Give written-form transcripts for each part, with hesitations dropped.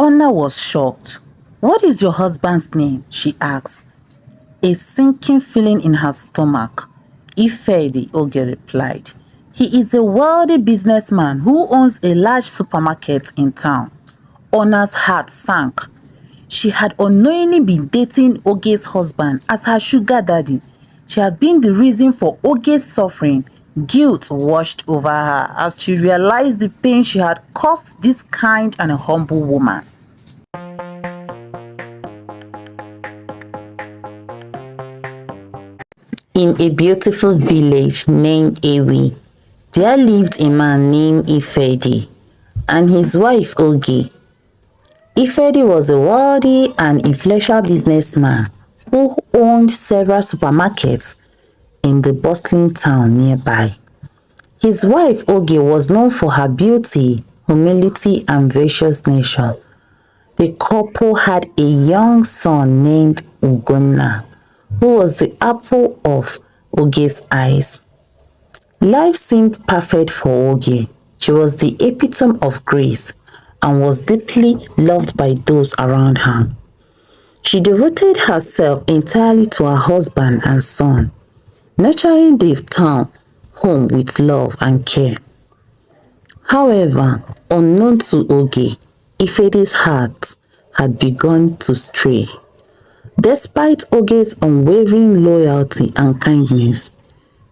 Honor was shocked. "What is your husband's name?" she asked. A sinking feeling in her stomach. Ifedi Oge replied, "He is a wealthy businessman who owns a large supermarket in town." Honor's heart sank. She had unknowingly been dating Oge's husband as her sugar daddy. She had been the reason for Oge's suffering. Guilt washed over her as she realized the pain she had caused this kind and humble woman. In a beautiful village named Ewi, there lived a man named Ifedi and his wife Oge. Ifedi was a wealthy and influential businessman who owned several supermarkets in the bustling town nearby. His wife Oge was known for her beauty, humility, and virtuous nature. The couple had a young son named Ugonna, who was the apple of Oge's eyes. Life seemed perfect for Oge. She was the epitome of grace and was deeply loved by those around her. She devoted herself entirely to her husband and son, nurturing the town home with love and care. However, unknown to Oge, Ifedi's heart had begun to stray. Despite Oge's unwavering loyalty and kindness,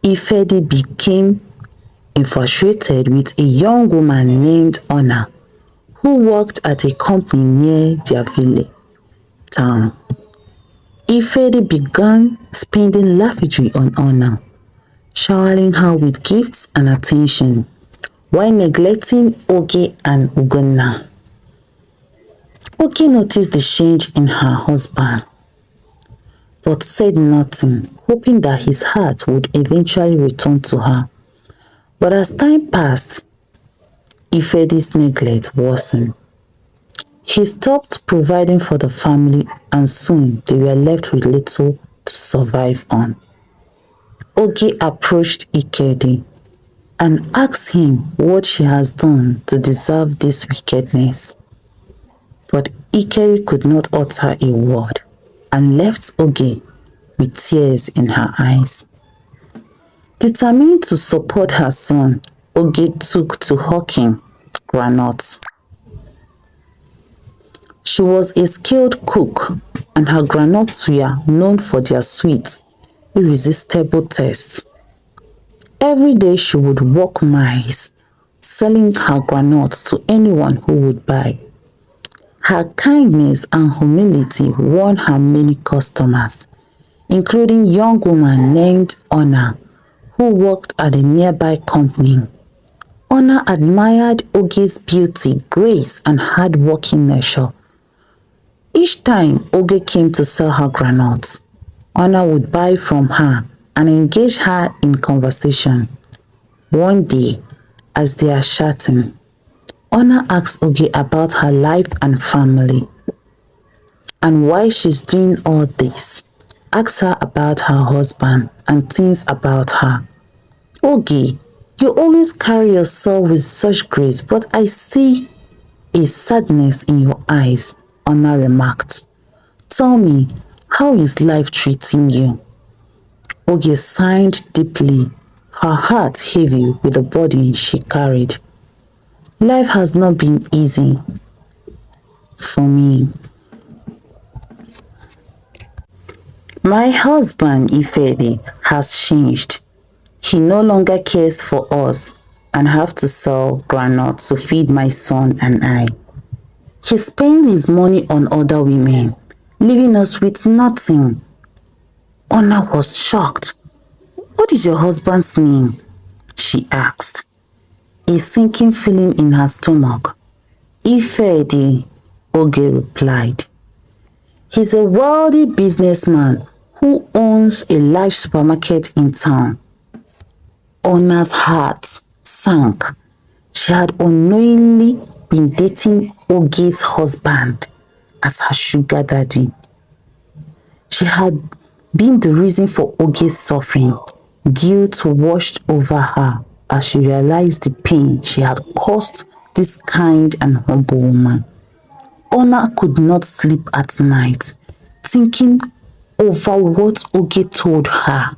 Ifedi became infatuated with a young woman named Honor, who worked at a company near their village town. Ifedi began spending lavishly on Honor, showering her with gifts and attention, while neglecting Oge and Ugonna. Oge noticed the change in her husband, but said nothing, hoping that his heart would eventually return to her. But as time passed, Ifedi's neglect worsened. He stopped providing for the family and soon they were left with little to survive on. Oge approached Ikedi and asked him what she has done to deserve this wickedness. But Ikedi could not utter a word and left Oge with tears in her eyes. Determined to support her son, Oge took to hawking groundnuts. She was a skilled cook and her groundnuts were known for their sweet, irresistible taste. Every day she would walk miles, selling her groundnuts to anyone who would buy. Her kindness and humility won her many customers, including a young woman named Honor, who worked at a nearby company. Honor admired Oge's beauty, grace, and hard-working nature. Each time Oge came to sell her groundnuts, Honor would buy from her and engage her in conversation. One day, as they are chatting, Honor asked Oge about her life and family, and why she's doing all this. Asked her about her husband and things about her. "Oge, you always carry yourself with such grace, but I see a sadness in your eyes," Honor remarked. "Tell me, how is life treating you?" Oge sighed deeply, her heart heavy with the burden she carried. "Life has not been easy for me. My husband, Ifedi, has changed. He no longer cares for us and I have to sell groundnuts to feed my son and I. He spends his money on other women, leaving us with nothing." Honor was shocked. "What is your husband's name?" she asked, a sinking feeling in her stomach. "Ifedi," Oge replied. "He's a wealthy businessman who owns a large supermarket in town." Honor's heart sank. She had unknowingly been dating Oge's husband as her sugar daddy. She had been the reason for Oge's suffering. Guilt washed over her as she realized the pain she had caused this kind and humble woman. Ona could not sleep at night, thinking over what Oge told her.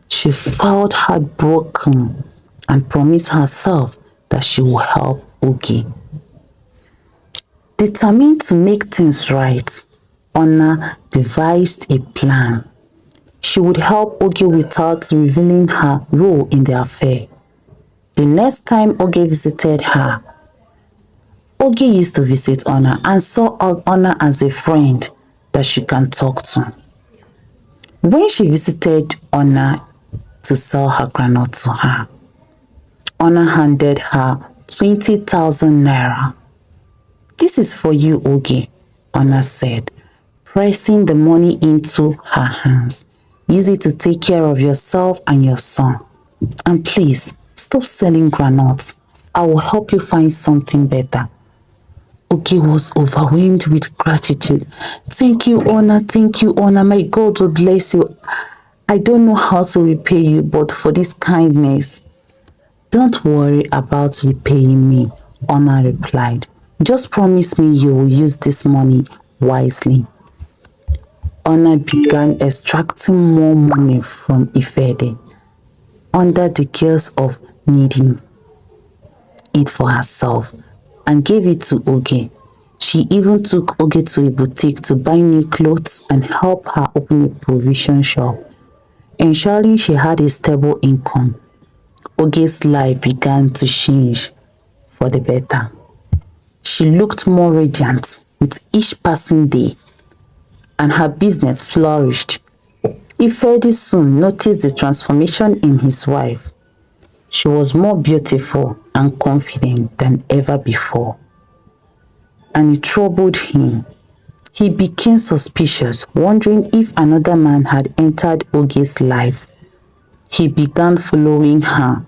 She felt heartbroken and promised herself that she will help Oge. Determined to make things right, Ona devised a plan. She would help Oge without revealing her role in the affair. The next time Oge visited her, Oge used to visit Ona and saw Ona as a friend that she can talk to. When she visited Ona to sell her groundnut to her, Ona handed her 20,000 naira. "This is for you, Oge," Ona said, pressing the money into her hands. "Use it to take care of yourself and your son. And please, stop selling granuts. I will help you find something better." Oge was overwhelmed with gratitude. "Thank you, Ona. Thank you, Ona. My God will bless you. I don't know how to repay you, but for this kindness." "Don't worry about repaying me," Ona replied. "Just promise me you will use this money wisely." Ona began extracting more money from Ifede under the guise of needing it for herself and gave it to Oge. She even took Oge to a boutique to buy new clothes and help her open a provision shop, ensuring she had a stable income. Oge's life began to change for the better. She looked more radiant with each passing day, and her business flourished. Ifedi soon noticed the transformation in his wife. She was more beautiful and confident than ever before, and it troubled him. He became suspicious, wondering if another man had entered Oge's life. He began following her,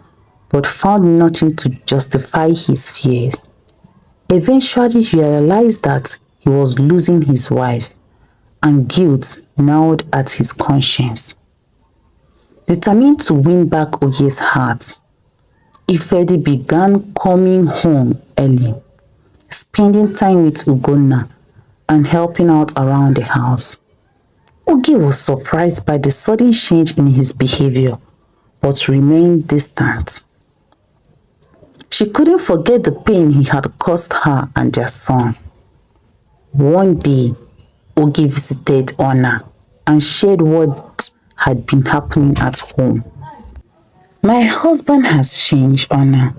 but found nothing to justify his fears. Eventually, he realized that he was losing his wife, and guilt gnawed at his conscience. Determined to win back Oge's heart, Ifedi began coming home early, spending time with Ugonna, and helping out around the house. Oge was surprised by the sudden change in his behavior, but remained distant. She couldn't forget the pain he had caused her and their son. One day, Oge visited Ona and shared what had been happening at home. "My husband has changed, Ona.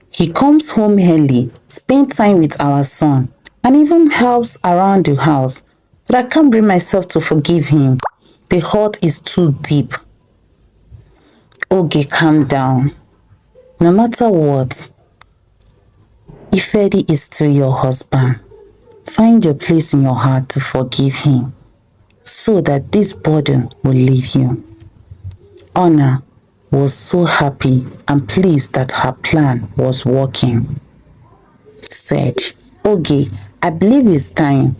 He comes home early, spends time with our son, and even helps around the house. But I can't bring myself to forgive him. The hurt is too deep." "Oge, calm down. No matter what, Ifedi is still your husband. Find your place in your heart to forgive him, so that this burden will leave you." Ona was so happy and pleased that her plan was working. Said, "Oge, I believe it's time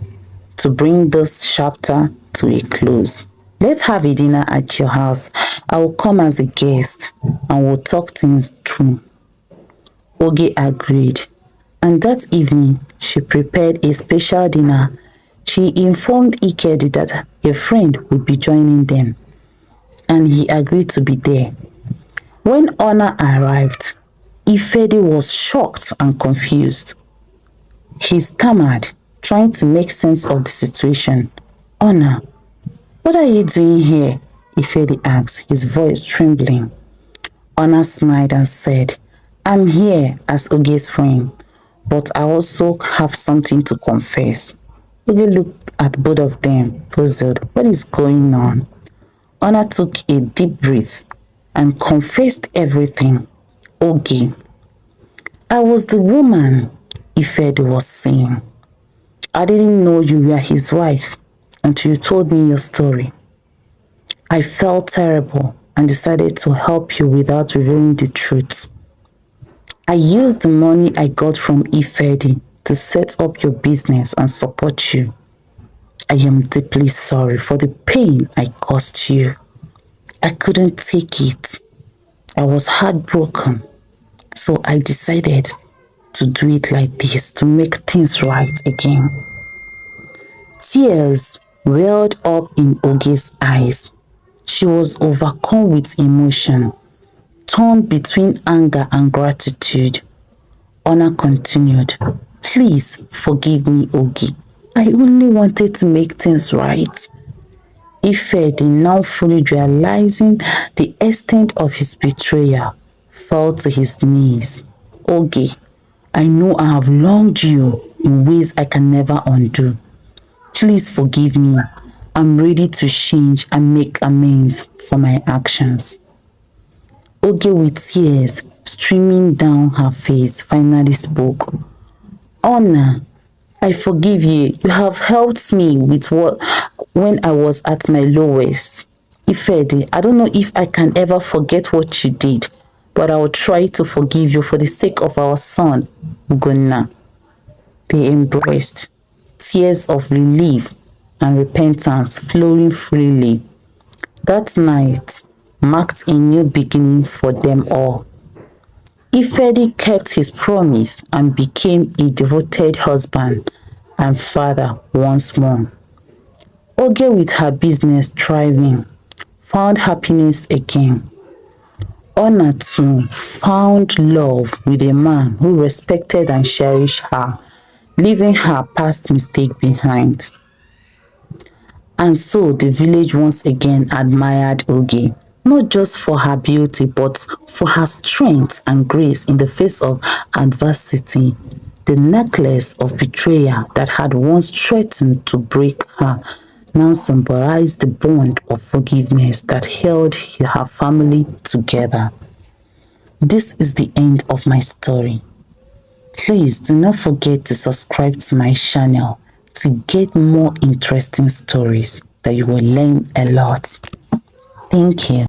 to bring this chapter to a close. Let's have a dinner at your house. I will come as a guest and we'll talk things through." Oge agreed, and that evening she prepared a special dinner. She informed Ikedi that a friend would be joining them, and he agreed to be there. When Ona arrived, Ifedi was shocked and confused. He stammered, trying to make sense of the situation. "Ona, what are you doing here?" Ifedi asked, his voice trembling. Ona smiled and said, "I'm here as Oge's friend, but I also have something to confess." Oge looked at both of them, puzzled. What is going on? Ona took a deep breath and confessed everything. "Oge, I was the woman Ifedi was saying. I didn't know you were his wife until you told me your story. I felt terrible and decided to help you without revealing the truth. I used the money I got from Ifedi to set up your business and support you. I am deeply sorry for the pain I caused you. I couldn't take it. I was heartbroken, so I decided to do it like this to make things right again." Tears welled up in Oge's eyes. She was overcome with emotion, torn between anger and gratitude. Honor continued, "Please forgive me, Ogi. I only wanted to make things right." Ifedi, now fully realizing the extent of his betrayal, fell to his knees. "Ogi, I know I have wronged you in ways I can never undo. Please forgive me. I'm ready to change and make amends for my actions." Oge, with tears streaming down her face, finally spoke. "Honor, I forgive you. You have helped me with what when I was at my lowest. Ifedi, I don't know if I can ever forget what you did, but I will try to forgive you for the sake of our son, Ugonna." They embraced, tears of relief and repentance flowing freely. That night marked a new beginning for them all. Ifedi kept his promise and became a devoted husband and father once more. Oge, with her business thriving, found happiness again. Honor too found love with a man who respected and cherished her, leaving her past mistake behind. And so the village once again admired Oge, not just for her beauty but for her strength and grace in the face of adversity. The necklace of betrayal that had once threatened to break her now symbolized the bond of forgiveness that held her family together. This is the end of my story. Please do not forget to subscribe to my channel to get more interesting stories that you will learn a lot. Thank you.